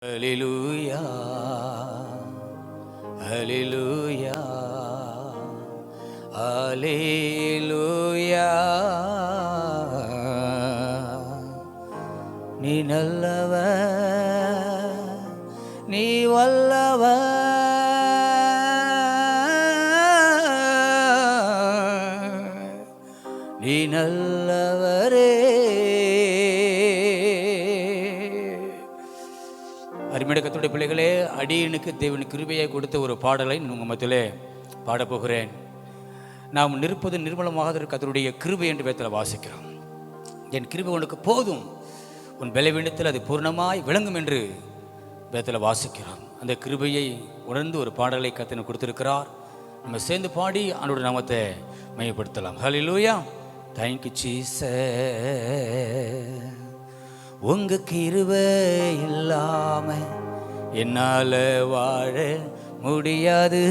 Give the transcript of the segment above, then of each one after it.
Hallelujah, Hallelujah, Hallelujah. நீ நல்லவர், நீ வல்லவர், நீ நல்லவரே. அருமையான கர்த்தருடைய பிள்ளைகளே, அடியனுக்கு தேவன் கிருபையை கொடுத்த ஒரு பாடலை உங்கள் மத்தியிலே பாடப்போகிறேன். நாம் நிற்பது நிர்மலமாக கர்த்தருடைய கிருபை என்று வேதத்தில் வாசிக்கிறோம். என் கிருபை உனக்கு போதும், உன் பலவீனத்தில் அது பூர்ணமாய் விளங்கும் என்று வேதத்தில் வாசிக்கிறோம். அந்த கிருபையை உணர்ந்து ஒரு பாடலை கர்த்தர் கொடுத்திருக்கிறார். நம்ம சேர்ந்து பாடி ஆண்டவருடைய நாமத்தை மையப்படுத்தலாம். ஹல்லேலூயா. Thank you Jesus. உங்க கிருபை இல்லாம என்னால வாழ முடியாது,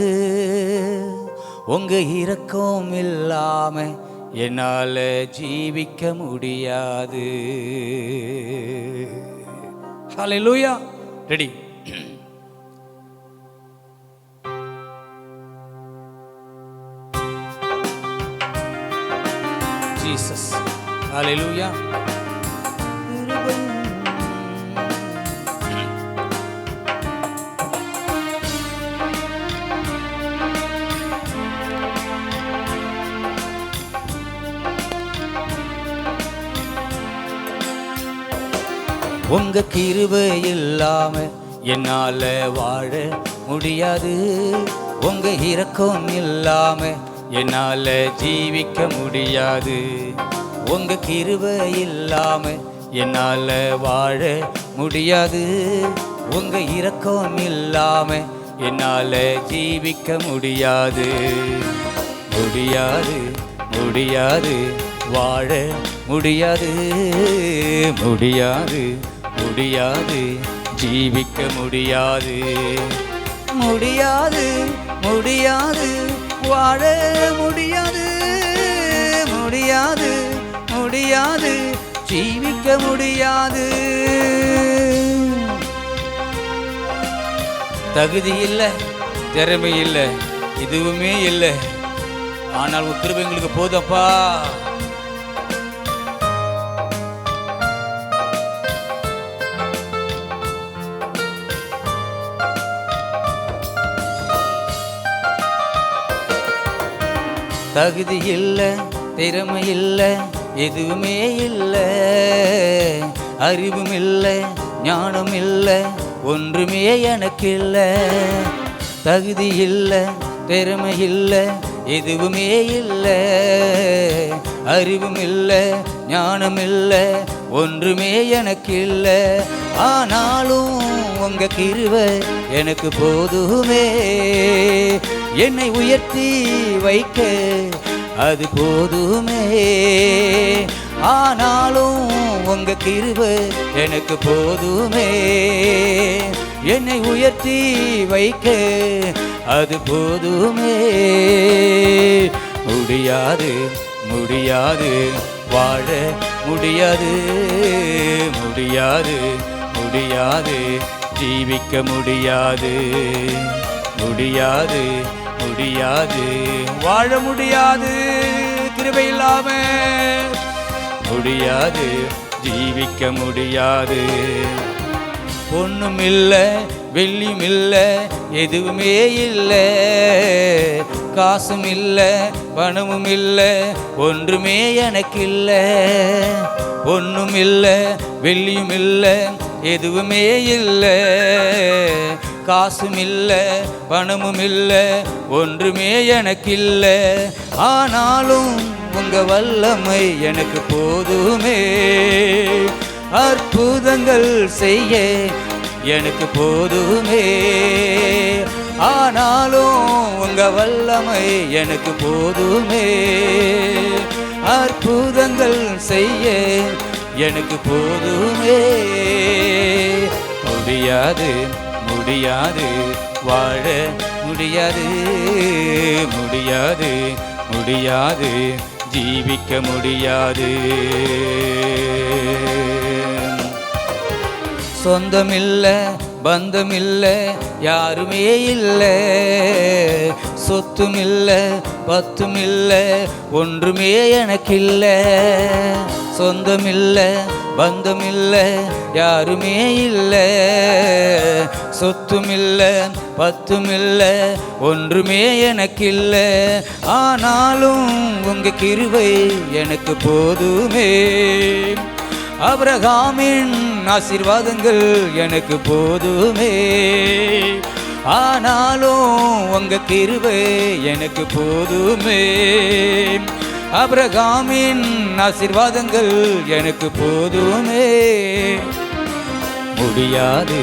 உங்க இரக்கம் இல்லாம என்னால ஜீவிக்க முடியாது. ஹல்லேலூயா. ரெடி? ஜீசஸ். ஹல்லேலூயா. உங்க கிருபை இல்லாம என்னால வாழ முடியாது, உங்க இரக்கம் இல்லாம என்னால ஜீவிக்க முடியாது. உங்க கிருபை இல்லாம என்னால வாழ முடியாது, உங்க இரக்கம் இல்லாம என்னால ஜீவிக்க முடியாது. முடியாது, முடியாது, வாழ முடியாது, முடியாது, முடியாது, ஜீவிக்க முடியாது. முடியாது, முடியாது, வாழ முடியாது, முடியாது, முடியாது, ஜீவிக்க முடியாது. தகுதி இல்லை, திறமை இல்லை, எதுவுமே இல்லை. ஆனால் உன் கிருபை எங்களுக்கு போதப்பா. தகுதி இல்லை, திறமை இல்லை, எதுவுமே இல்லை. அறிவும் இல்லை, ஞானம் இல்லை, ஒன்றுமே எனக்கு இல்லை. தகுதி இல்லை, திறமை இல்லை, எதுவுமே இல்லை. அறிவும் இல்லை, ஞானம் இல்லை, ஒன்றுமே எனக்கு இல்லை. ஆனாலும் உங்க கிருபை எனக்கு போதுமே. என்னை உயர்த்தி வைக்க அது போதுமே. ஆனாலும் உங்க கிருபை எனக்கு போதுமே. என்னை உயர்த்தி வைக்க அது போதுமே. முடியாது, முடியாது, வாழ முடியாது, முடியாது, முடியாது, ஜீவிக்க முடியாது. முடியாது, முடியாது, வாழ முடியாது, கிருபை இல்லாம முடியாது, ஜீவிக்க முடியாது. பொண்ணும் இல்லை, வெள்ளியும் இல்லை, எதுவுமே இல்லை. காசும் இல்லை, பணமும் இல்லை, ஒன்றுமே எனக்கு இல்லை. பொண்ணும் இல்லை, வெள்ளியும் இல்லை, எதுவுமே இல்லை. காசும் இல்லை, பணமும் இல்லை, ஒன்றுமே எனக்கு இல்லை. ஆனாலும் உங்க வல்லமை எனக்கு போதுமே. அற்புதங்கள் செய்ய எனக்கு போதுமே. ஆனாலும் உங்க வல்லமை எனக்கு போதுமே. அற்புதங்கள் செய்ய எனக்கு போதுமே. முடியாது, முடியாது, வாழ முடியாது, முடியாது, முடியாது, ஜீவிக்க முடியாது. சொந்தமில்ல பந்தம் இல்லை, யாருமே இல்லை, சொத்தும் இல்லை, பத்தும் இல்லை, ஒன்றுமே எனக்கு இல்லை. சொந்தம் இல்லை, பந்தம் இல்லை, யாருமே இல்லை, சொத்தும் இல்லை, பத்தும் இல்லை, ஒன்றுமே எனக்கு இல்லை. ஆனாலும் உங்க கிருபை எனக்கு போதுமே. ஆபிரகாமின் ஆசீர்வாதங்கள் எனக்கு போதுமே. ஆனாலும் உங்க கிருபை எனக்கு போதுமே. ஆபிரகாமின் ஆசீர்வாதங்கள் எனக்கு போதுமே. முடியாது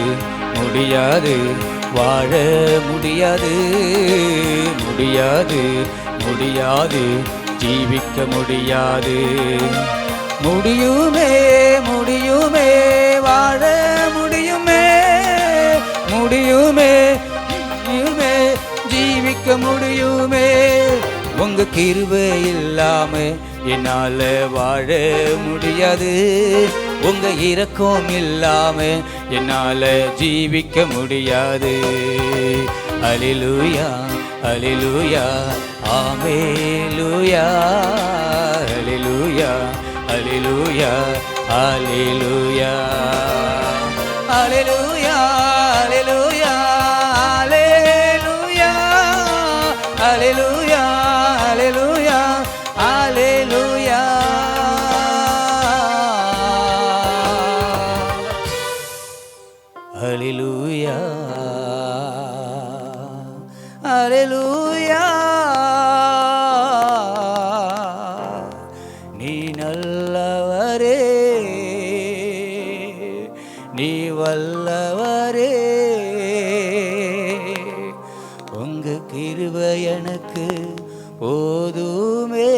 முடியாது வாழ முடியாது, முடியாது முடியாது ஜீவிக்க முடியாது. முடியுமே முடியுமே வாழ முடியுமே, முடியுமே முடியுமே ஜீவிக்க முடியுமே. உங்க கிருபை இல்லாம என்னால வாழ முடியாது, உங்க இரக்கம் இல்லாம என்னால ஜீவிக்க முடியாது. அல்லேலூயா அல்லேலூயா ஆமெலூயா, அல்லேலூயா அல்லேலூயா அல்லேலூயா அல்லேலூயா அல்லேலூயா அல்லேலூயா அல்லேலூயா அல்லேலூயா அல்லேலூயா. அல்லேலூயா அல்லேலூயா. நீ நல்லவரே, நீ வல்லவரே, உங்க கிருபை எனக்கு போதுமே.